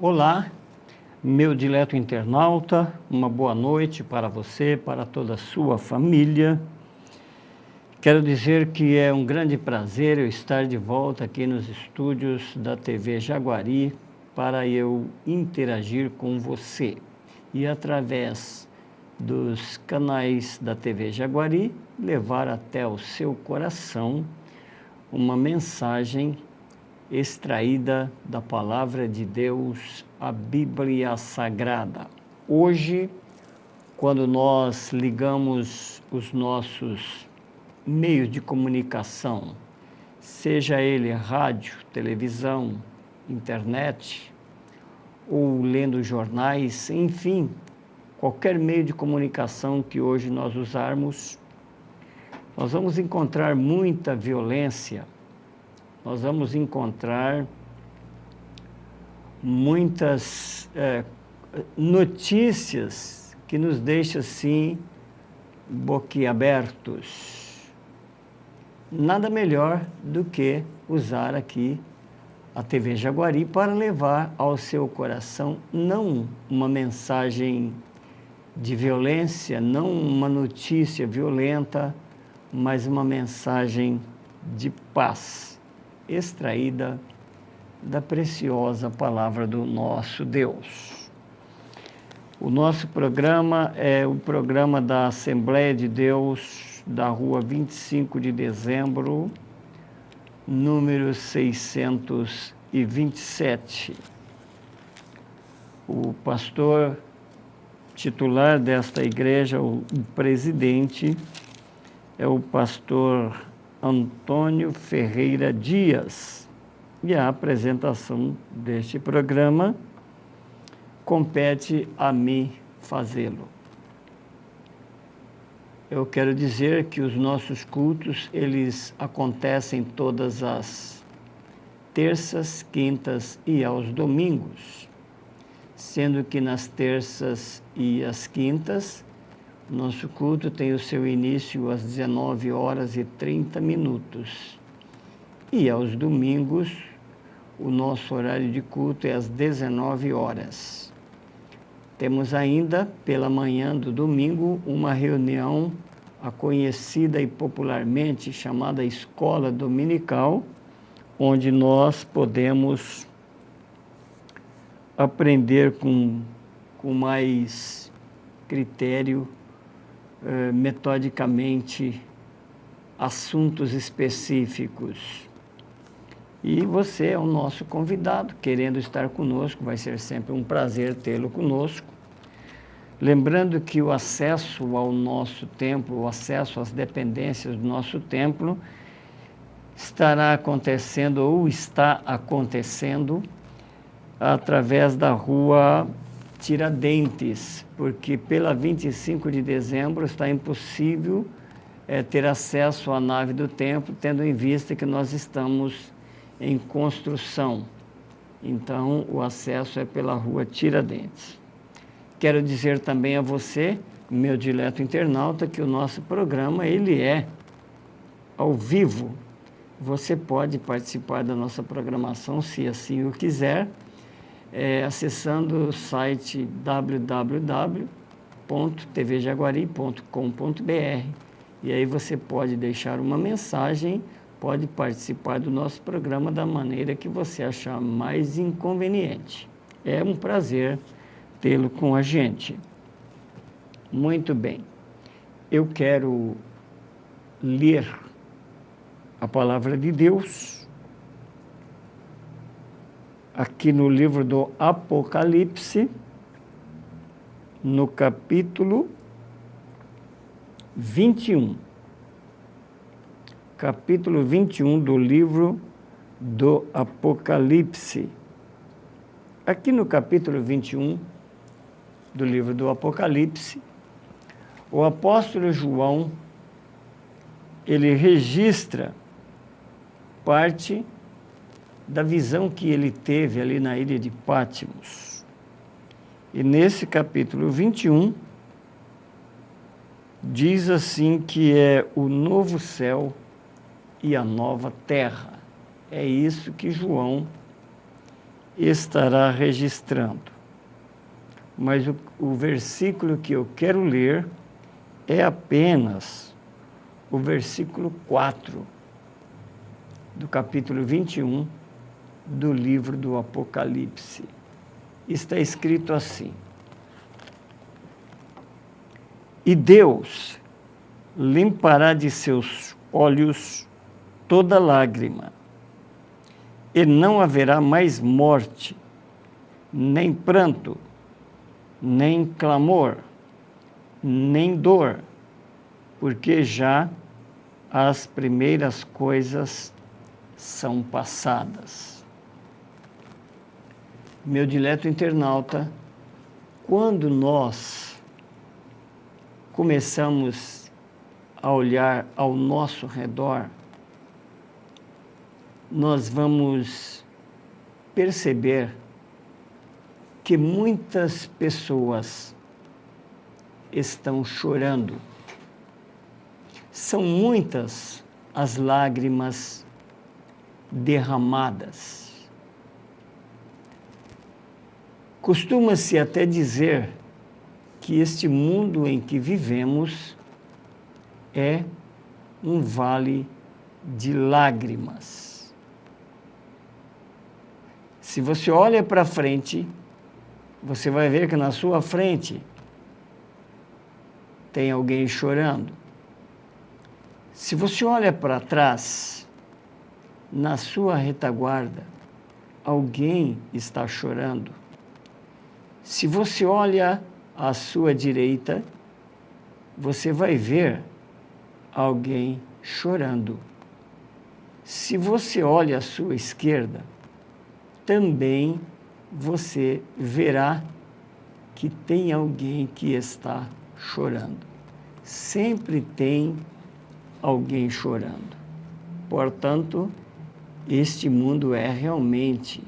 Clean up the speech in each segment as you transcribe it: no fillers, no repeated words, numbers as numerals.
Olá, meu dileto internauta, uma boa noite para você, para toda a sua família. Quero dizer que é um grande prazer eu estar de volta aqui nos estúdios da TV Jaguari para eu interagir com você e através dos canais da TV Jaguari levar até o seu coração uma mensagem extraída da Palavra de Deus, a Bíblia Sagrada. Hoje, quando nós ligamos os nossos meios de comunicação, seja ele rádio, televisão, internet, ou lendo jornais, enfim, qualquer meio de comunicação que hoje nós usarmos, nós vamos encontrar muita violência, nós vamos encontrar muitas notícias que nos deixam assim boquiabertos. Nada melhor do que usar aqui a TV Jaguari para levar ao seu coração não uma mensagem de violência, não uma notícia violenta, mas uma mensagem de paz, extraída da preciosa palavra do nosso Deus. O nosso programa é o programa da Assembleia de Deus da Rua 25 de Dezembro, número 627. O pastor titular desta igreja, o presidente, é o pastor Antônio Ferreira Dias. E a apresentação deste programa compete a mim fazê-lo. Eu quero dizer que os nossos cultos, eles acontecem todas as terças, quintas e aos domingos, sendo que nas terças e as quintas, nosso culto tem o seu início às 19h30. E aos domingos, o nosso horário de culto é às 19 horas. Temos ainda, pela manhã do domingo, uma reunião, a conhecida e popularmente chamada Escola Dominical, onde nós podemos aprender com mais critério, metodicamente, assuntos específicos. E você é o nosso convidado, querendo estar conosco, vai ser sempre um prazer tê-lo conosco. Lembrando que o acesso ao nosso templo, o acesso às dependências do nosso templo, estará acontecendo ou está acontecendo através da rua Tiradentes, porque pela 25 de dezembro está impossível ter acesso à nave do templo, tendo em vista que nós estamos em construção. Então, o acesso é pela rua Tiradentes. Quero dizer também a você, meu dileto internauta, que o nosso programa, ele é ao vivo. Você pode participar da nossa programação, se assim o quiser, acessando o site www.tvjaguari.com.br. E aí você pode deixar uma mensagem, pode participar do nosso programa da maneira que você achar mais inconveniente. É um prazer tê-lo com a gente. Muito bem. Eu quero ler a palavra de Deus aqui no livro do Apocalipse, no capítulo 21. Capítulo 21 do livro do Apocalipse. Aqui no capítulo 21 do livro do Apocalipse, o apóstolo João, ele registra parte da visão que ele teve ali na ilha de Patmos. E nesse capítulo 21, diz assim que é o novo céu e a nova terra. É isso que João estará registrando. Mas o versículo que eu quero ler é apenas o versículo 4 do capítulo 21 do livro do Apocalipse. Está escrito assim: E Deus limpará de seus olhos toda lágrima, e não haverá mais morte, nem pranto, nem clamor, nem dor, porque já as primeiras coisas são passadas. Meu dileto internauta, quando nós começamos a olhar ao nosso redor, nós vamos perceber que muitas pessoas estão chorando. São muitas as lágrimas derramadas. Costuma-se até dizer que este mundo em que vivemos é um vale de lágrimas. Se você olha para frente, você vai ver que na sua frente tem alguém chorando. Se você olha para trás, na sua retaguarda, alguém está chorando. Se você olha à sua direita, você vai ver alguém chorando. Se você olha à sua esquerda, também você verá que tem alguém que está chorando. Sempre tem alguém chorando. Portanto, este mundo é realmente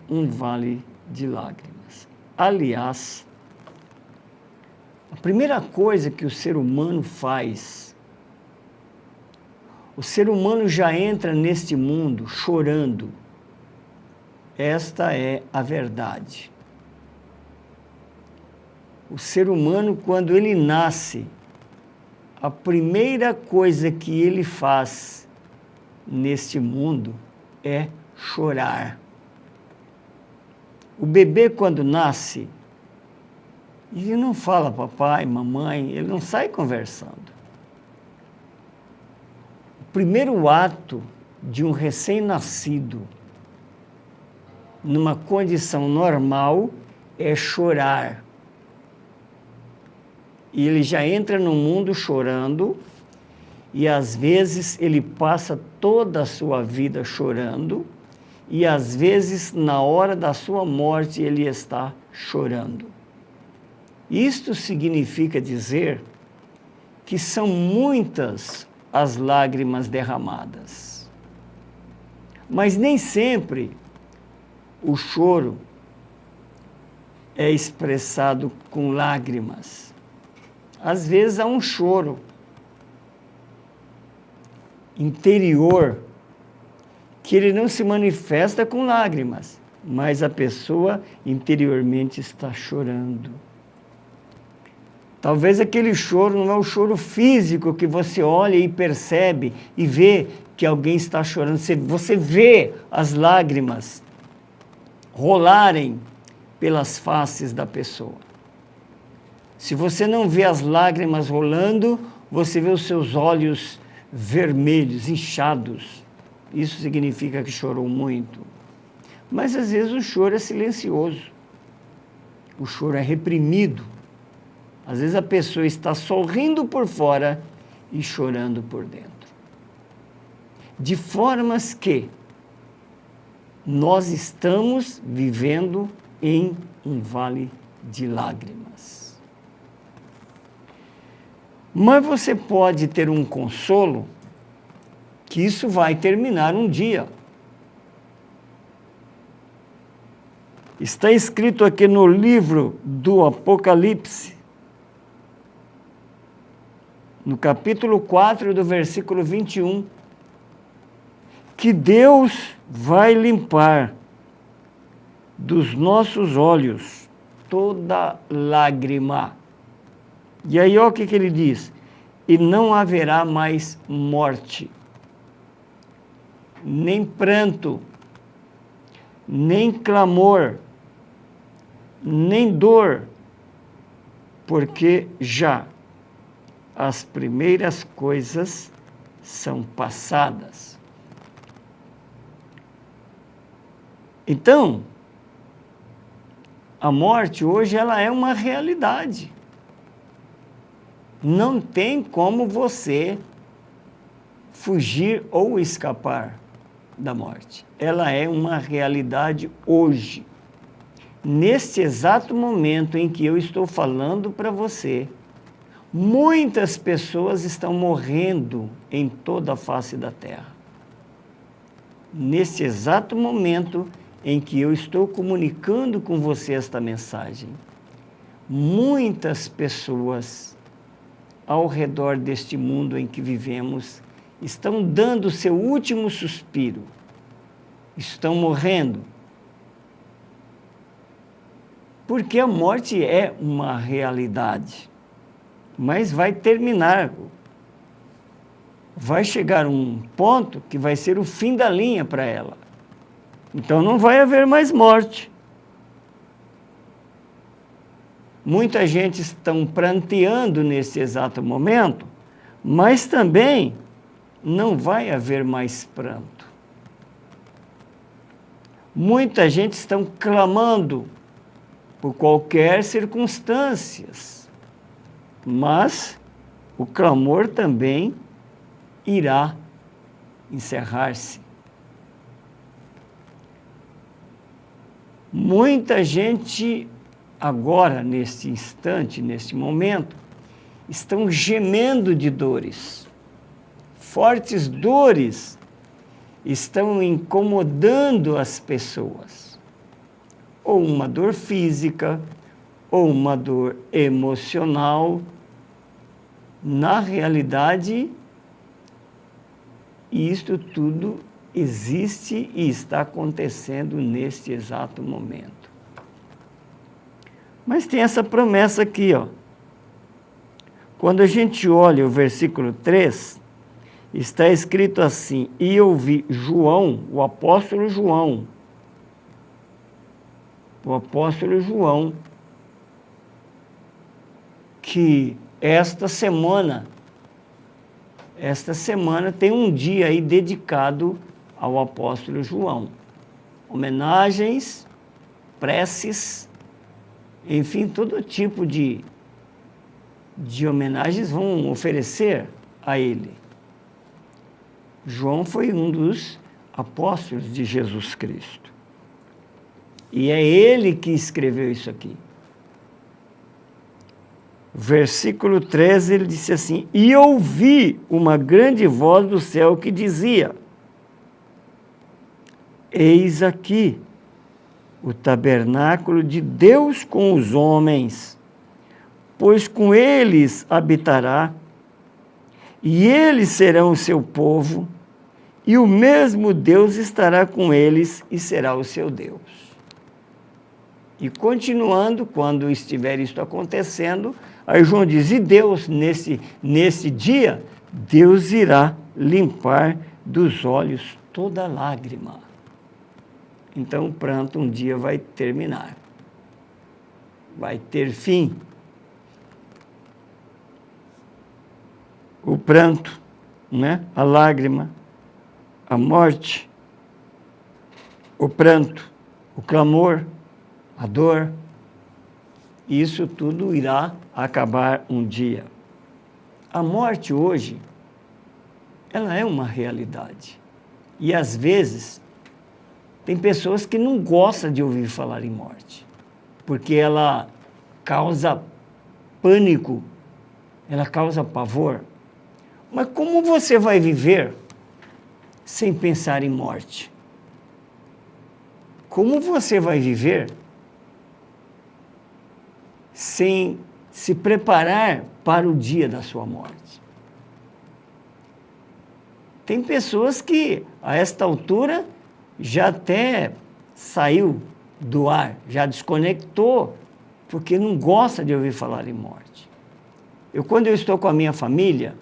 um vale de lágrimas. Aliás, a primeira coisa que o ser humano faz, o ser humano já entra neste mundo chorando. Esta é a verdade. O ser humano, quando ele nasce, a primeira coisa que ele faz neste mundo é chorar. O bebê, quando nasce, ele não fala papai, mamãe, ele não sai conversando. O primeiro ato de um recém-nascido, numa condição normal, é chorar. E ele já entra no mundo chorando, e às vezes ele passa toda a sua vida chorando, e às vezes na hora da sua morte ele está chorando. Isto significa dizer que são muitas as lágrimas derramadas. Mas nem sempre o choro é expressado com lágrimas. Às vezes há um choro interior que ele não se manifesta com lágrimas, mas a pessoa interiormente está chorando. Talvez aquele choro não é o choro físico que você olha e percebe e vê que alguém está chorando. Você vê as lágrimas rolarem pelas faces da pessoa. Se você não vê as lágrimas rolando, você vê os seus olhos vermelhos, inchados. Isso significa que chorou muito. Mas às vezes o choro é silencioso. O choro é reprimido. Às vezes a pessoa está sorrindo por fora e chorando por dentro. De formas que nós estamos vivendo em um vale de lágrimas. Mas você pode ter um consolo que isso vai terminar um dia. Está escrito aqui no livro do Apocalipse, no capítulo 4, do versículo 21, que Deus vai limpar dos nossos olhos toda lágrima. E aí, olha o que ele diz: e não haverá mais morte, nem pranto, nem clamor, nem dor, porque já as primeiras coisas são passadas. Então, a morte hoje ela é uma realidade. Não tem como você fugir ou escapar da morte. Ela é uma realidade hoje. Neste exato momento em que eu estou falando para você, muitas pessoas estão morrendo em toda a face da terra. Neste exato momento em que eu estou comunicando com você esta mensagem, muitas pessoas ao redor deste mundo em que vivemos estão dando o seu último suspiro, estão morrendo. Porque a morte é uma realidade, mas vai terminar. Vai chegar um ponto que vai ser o fim da linha para ela. Então não vai haver mais morte. Muita gente está pranteando nesse exato momento, mas também não vai haver mais pranto. Muita gente está clamando por qualquer circunstâncias, mas o clamor também irá encerrar-se. Muita gente agora, neste instante, neste momento, estão gemendo de dores. Fortes dores estão incomodando as pessoas. Ou uma dor física, ou uma dor emocional. Na realidade, isto tudo existe e está acontecendo neste exato momento. Mas tem essa promessa aqui, ó. Quando a gente olha o versículo 3, está escrito assim: e eu vi João, o apóstolo João, que esta semana tem um dia aí dedicado ao apóstolo João. Homenagens, preces, enfim, todo tipo de homenagens vão oferecer a ele. João foi um dos apóstolos de Jesus Cristo. E é ele que escreveu isso aqui. Versículo 13, ele disse assim: e ouvi uma grande voz do céu que dizia: eis aqui o tabernáculo de Deus com os homens, pois com eles habitará, e eles serão o seu povo, e o mesmo Deus estará com eles e será o seu Deus. E continuando, quando estiver isto acontecendo, aí João diz: e Deus, nesse dia, Deus irá limpar dos olhos toda lágrima. Então o pranto um dia vai terminar, vai ter fim. O pranto, né? A lágrima, a morte, o pranto, o clamor, a dor, isso tudo irá acabar um dia. A morte hoje, ela é uma realidade. E às vezes, tem pessoas que não gostam de ouvir falar em morte, porque ela causa pânico, ela causa pavor. Mas como você vai viver sem pensar em morte? Como você vai viver sem se preparar para o dia da sua morte? Tem pessoas que, a esta altura, já até saiu do ar, já desconectou, porque não gosta de ouvir falar em morte. Quando eu estou com a minha família,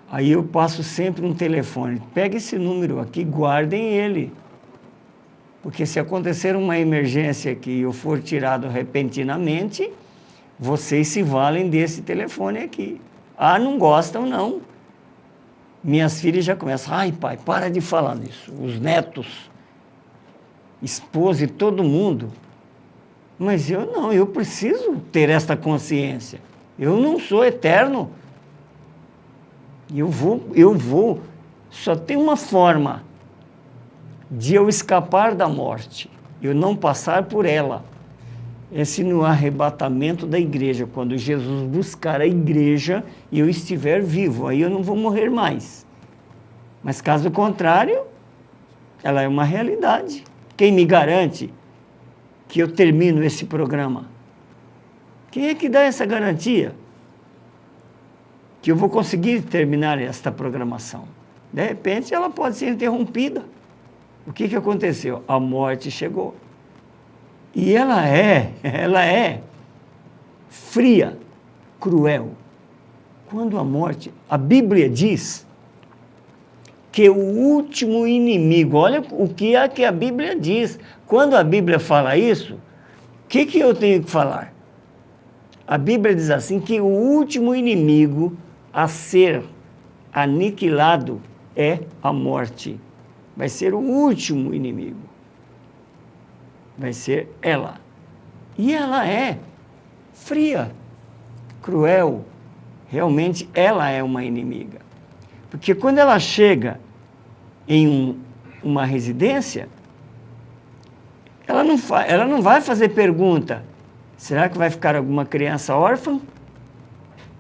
aí eu passo sempre um telefone. Pega esse número aqui, guardem ele. Porque se acontecer uma emergência aqui e eu for tirado repentinamente, vocês se valem desse telefone aqui. Ah, não gostam, não. Minhas filhas já começam, ai pai, para de falar nisso. Os netos, esposa e todo mundo. Mas eu não, eu preciso ter esta consciência. Eu não sou eterno. Eu vou. Só tem uma forma de eu escapar da morte, eu não passar por ela. É se no arrebatamento da igreja, quando Jesus buscar a igreja e eu estiver vivo, aí eu não vou morrer mais. Mas caso contrário, ela é uma realidade. Quem me garante que eu termino esse programa? Quem é que dá essa garantia? Que eu vou conseguir terminar esta programação. De repente, ela pode ser interrompida. O que aconteceu? A morte chegou. E ela é fria, cruel. Quando a morte, a Bíblia diz que o último inimigo, olha o que é que a Bíblia diz. Quando a Bíblia fala isso, o que eu tenho que falar? A Bíblia diz assim, que o último inimigo a ser aniquilado é a morte. Vai ser o último inimigo. Vai ser ela. E ela é fria, cruel. Realmente ela é uma inimiga. Porque quando ela chega em uma residência, ela não vai fazer pergunta. Será que vai ficar alguma criança órfã?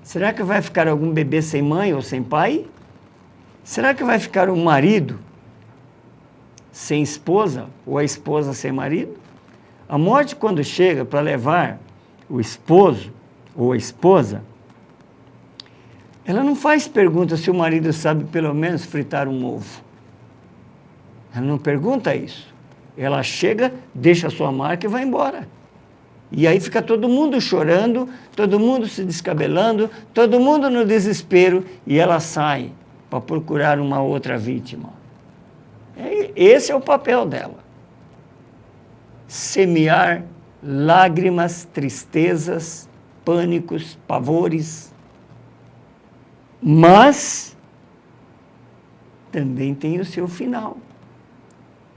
Será que vai ficar algum bebê sem mãe ou sem pai? Será que vai ficar um marido sem esposa ou a esposa sem marido? A morte, quando chega para levar o esposo ou a esposa, ela não faz pergunta se o marido sabe pelo menos fritar um ovo. Ela não pergunta isso. Ela chega, deixa a sua marca e vai embora. E aí fica todo mundo chorando, todo mundo se descabelando, todo mundo no desespero, e ela sai para procurar uma outra vítima. Esse é o papel dela. Semear lágrimas, tristezas, pânicos, pavores. Mas também tem o seu final.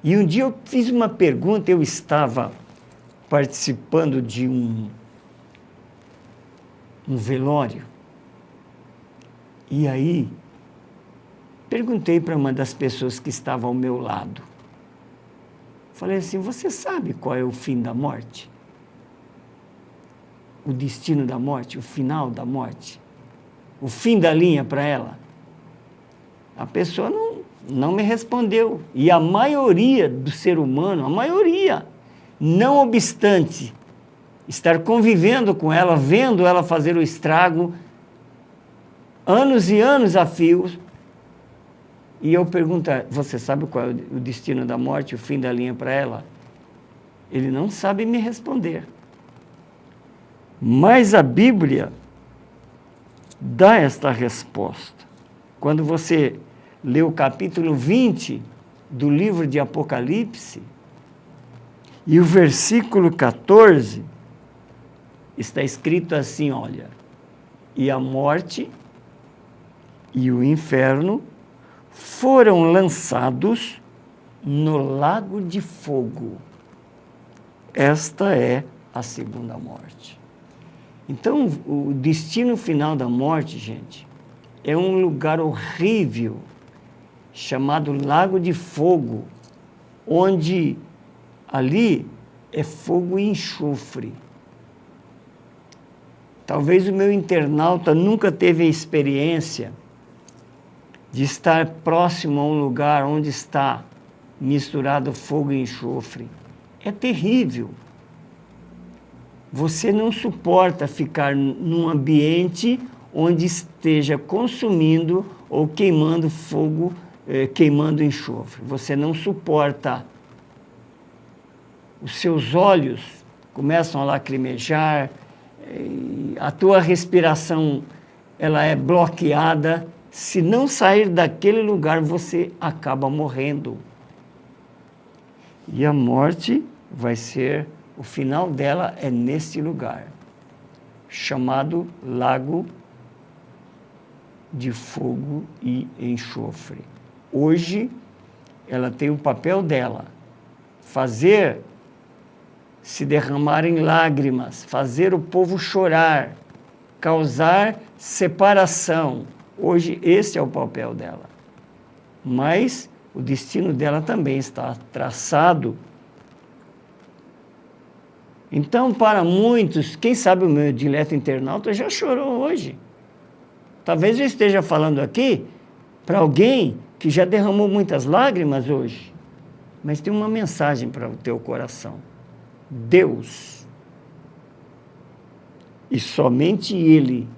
E um dia eu fiz uma pergunta, eu estava participando de um velório. E aí, perguntei para uma das pessoas que estava ao meu lado. Falei assim, você sabe qual é o fim da morte? O destino da morte, o final da morte? O fim da linha para ela? A pessoa não me respondeu. E a maioria do ser humano, a maioria, não obstante estar convivendo com ela, vendo ela fazer o estrago, anos e anos a fio, e eu pergunto, você sabe qual é o destino da morte, o fim da linha para ela? Ele não sabe me responder. Mas a Bíblia dá esta resposta. Quando você lê o capítulo 20 do livro de Apocalipse, e o versículo 14, está escrito assim, olha, e a morte e o inferno foram lançados no lago de fogo. Esta é a segunda morte. Então, o destino final da morte, gente, é um lugar horrível, chamado Lago de Fogo, onde ali é fogo e enxofre. Talvez o meu internauta nunca teve a experiência de estar próximo a um lugar onde está misturado fogo e enxofre. É terrível. Você não suporta ficar num ambiente onde esteja consumindo ou queimando fogo, queimando enxofre. Você não suporta. os seus olhos começam a lacrimejar, a tua respiração ela é bloqueada. Se não sair daquele lugar, você acaba morrendo. E a morte vai ser, o final dela é nesse lugar, chamado Lago de Fogo e Enxofre. Hoje, ela tem o papel dela, fazer se derramarem lágrimas, fazer o povo chorar, causar separação. Hoje, esse é o papel dela. Mas o destino dela também está traçado. Então, para muitos, quem sabe o meu dileto internauta já chorou hoje. Talvez eu esteja falando aqui para alguém que já derramou muitas lágrimas hoje. Mas tem uma mensagem para o teu coração. Deus, e somente Ele,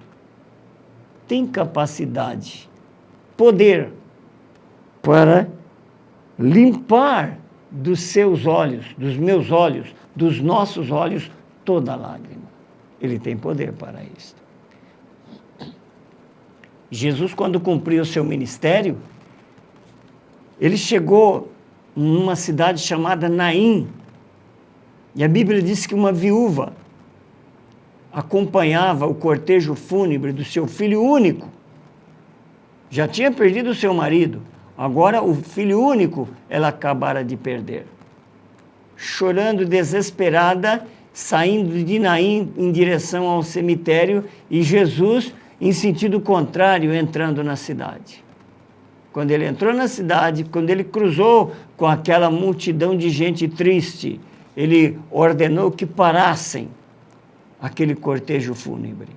tem capacidade, poder, para limpar dos seus olhos, dos meus olhos, dos nossos olhos, toda lágrima. Ele tem poder para isso. Jesus, quando cumpriu o seu ministério, ele chegou numa cidade chamada Naim, e a Bíblia diz que uma viúva acompanhava o cortejo fúnebre do seu filho único. Já tinha perdido o seu marido, agora o filho único ela acabara de perder. Chorando desesperada, saindo de Naim em direção ao cemitério, e Jesus em sentido contrário entrando na cidade. Quando ele entrou na cidade, quando ele cruzou com aquela multidão de gente triste, ele ordenou que parassem aquele cortejo fúnebre.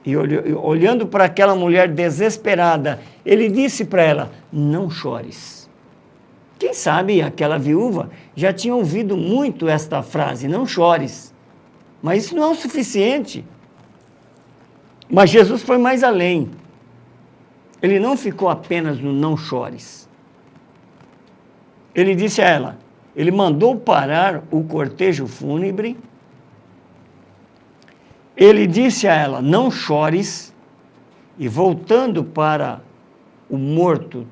E olhando para aquela mulher desesperada, ele disse para ela: não chores. Quem sabe aquela viúva já tinha ouvido muito esta frase, não chores. Mas isso não é o suficiente. Mas Jesus foi mais além. Ele não ficou apenas no não chores. Ele disse a ela, ele mandou parar o cortejo fúnebre. Ele disse a ela, não chores, e voltando para o morto,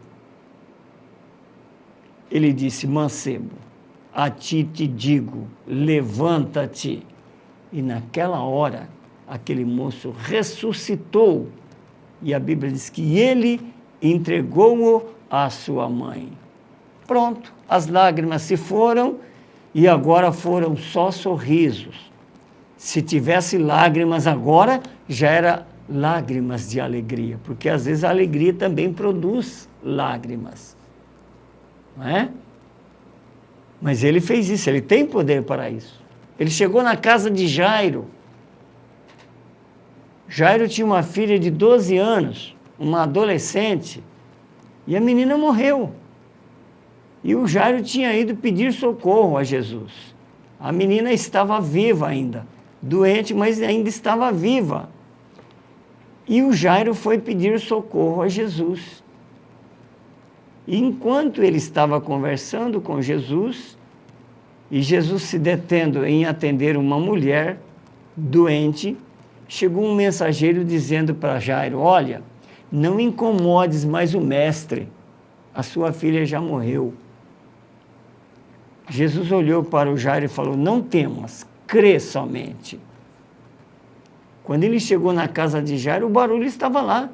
ele disse, mancebo, a ti te digo, levanta-te. E naquela hora, aquele moço ressuscitou, e a Bíblia diz que ele entregou-o à sua mãe. Pronto, as lágrimas se foram, e agora foram só sorrisos. Se tivesse lágrimas agora, já era lágrimas de alegria, porque às vezes a alegria também produz lágrimas, não é? Mas ele fez isso, ele tem poder para isso. Ele chegou na casa de Jairo. Jairo tinha uma filha de 12 anos, uma adolescente, e a menina morreu. E o Jairo tinha ido pedir socorro a Jesus. A menina estava viva ainda, doente, mas ainda estava viva. E o Jairo foi pedir socorro a Jesus. E enquanto ele estava conversando com Jesus, e Jesus se detendo em atender uma mulher doente, chegou um mensageiro dizendo para Jairo, olha, não incomodes mais o mestre, a sua filha já morreu. Jesus olhou para o Jairo e falou, não temas, crê somente. Quando ele chegou na casa de Jairo, o barulho estava lá.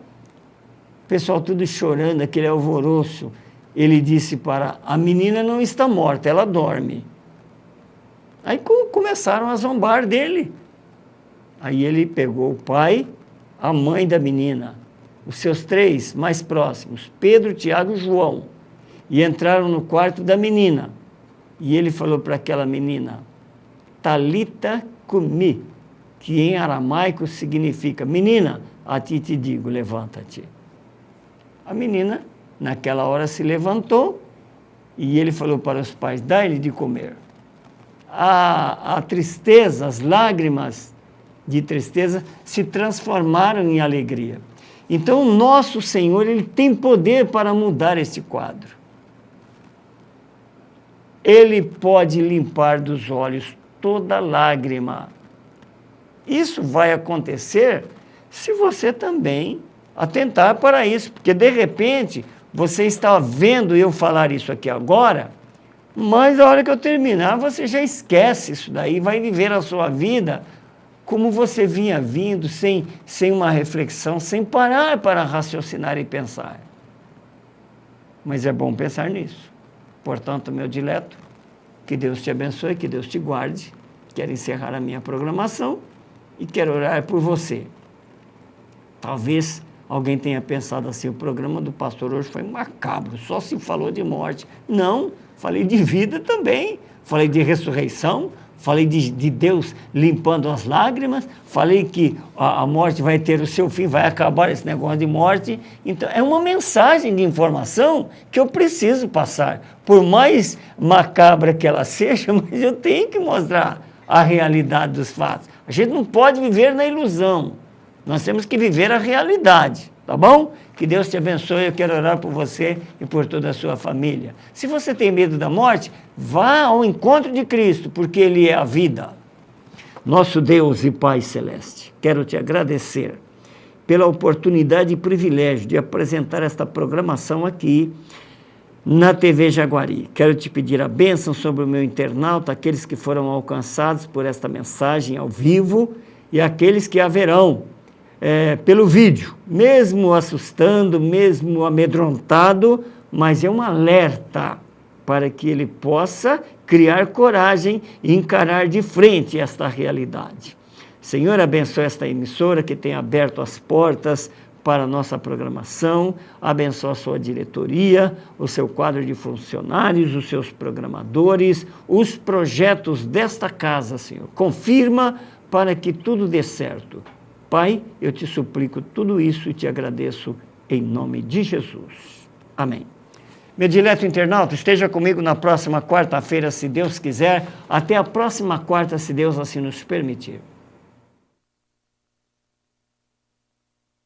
O pessoal tudo chorando, aquele alvoroço. Ele disse para a menina não está morta, ela dorme. Aí começaram a zombar dele. Aí ele pegou o pai, a mãe da menina, os seus 3 mais próximos, Pedro, Tiago e João, e entraram no quarto da menina. E ele falou para aquela menina, Talita cumi, que em aramaico significa, menina, a ti te digo, levanta-te. A menina, naquela hora, se levantou e ele falou para os pais, dá-lhe de comer. A tristeza, as lágrimas de tristeza se transformaram em alegria. Então, o nosso Senhor, Ele tem poder para mudar esse quadro. Ele pode limpar dos olhos toda lágrima. Isso vai acontecer se você também atentar para isso, porque de repente você está vendo eu falar isso aqui agora, mas a hora que eu terminar você já esquece isso daí, vai viver a sua vida como você vinha vindo, sem uma reflexão, sem parar para raciocinar e pensar. Mas é bom pensar nisso. Portanto, meu dileto, que Deus te abençoe, que Deus te guarde. Quero encerrar a minha programação e quero orar por você. Talvez alguém tenha pensado assim, o programa do pastor hoje foi macabro, só se falou de morte. Não, falei de vida também, falei de ressurreição, falei de Deus limpando as lágrimas, falei que a morte vai ter o seu fim, vai acabar esse negócio de morte. Então, é uma mensagem de informação que eu preciso passar. Por mais macabra que ela seja, mas eu tenho que mostrar a realidade dos fatos. A gente não pode viver na ilusão. Nós temos que viver a realidade, tá bom? Que Deus te abençoe, eu quero orar por você e por toda a sua família. Se você tem medo da morte, vá ao encontro de Cristo, porque Ele é a vida. Nosso Deus e Pai Celeste, quero te agradecer pela oportunidade e privilégio de apresentar esta programação aqui na TV Jaguari. Quero te pedir a bênção sobre o meu internauta, aqueles que foram alcançados por esta mensagem ao vivo e aqueles que haverão pelo vídeo, mesmo assustando, mesmo amedrontado, mas é um alerta para que ele possa criar coragem e encarar de frente esta realidade. Senhor, abençoe esta emissora que tem aberto as portas para a nossa programação, abençoa a sua diretoria, o seu quadro de funcionários, os seus programadores, os projetos desta casa, Senhor. Confirma para que tudo dê certo. Pai, eu te suplico tudo isso e te agradeço em nome de Jesus. Amém. Meu dileto internauta, esteja comigo na próxima quarta-feira, se Deus quiser. Até a próxima quarta, se Deus assim nos permitir.